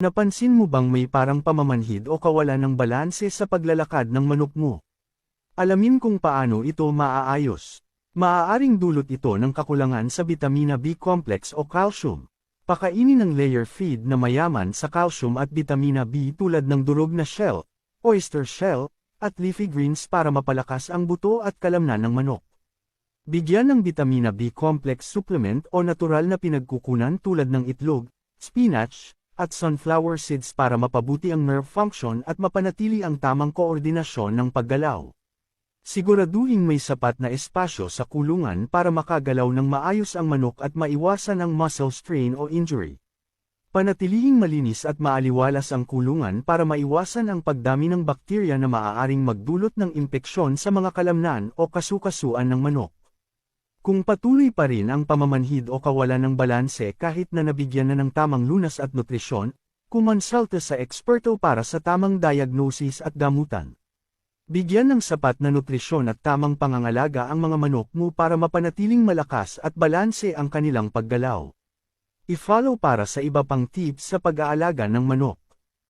Napansin mo bang may parang pamamanhid o kawalan ng balanse sa paglalakad ng manok mo? Alamin kung paano ito maaayos. Maaaring dulot ito ng kakulangan sa bitamina B complex o calcium. Pakainin ng layer feed na mayaman sa calcium at bitamina B tulad ng durog na shell, oyster shell, at leafy greens para mapalakas ang buto at kalamnan ng manok. Bigyan ng bitamina B complex supplement o natural na pinagkukunan tulad ng itlog, spinach, at sunflower seeds para mapabuti ang nerve function at mapanatili ang tamang koordinasyon ng paggalaw. Siguraduhin may sapat na espasyo sa kulungan para makagalaw ng maayos ang manok at maiwasan ang muscle strain o injury. Panatilihing malinis at maaliwalas ang kulungan para maiwasan ang pagdami ng bakterya na maaaring magdulot ng impeksyon sa mga kalamnan o kasukasuan ng manok. Kung patuloy pa rin ang pamamanhid o kawalan ng balanse kahit na nabigyan na ng tamang lunas at nutrisyon, kumonsulta sa eksperto para sa tamang diagnosis at gamutan. Bigyan ng sapat na nutrisyon at tamang pangangalaga ang mga manok mo para mapanatiling malakas at balanse ang kanilang paggalaw. I-follow para sa iba pang tips sa pag-aalaga ng manok.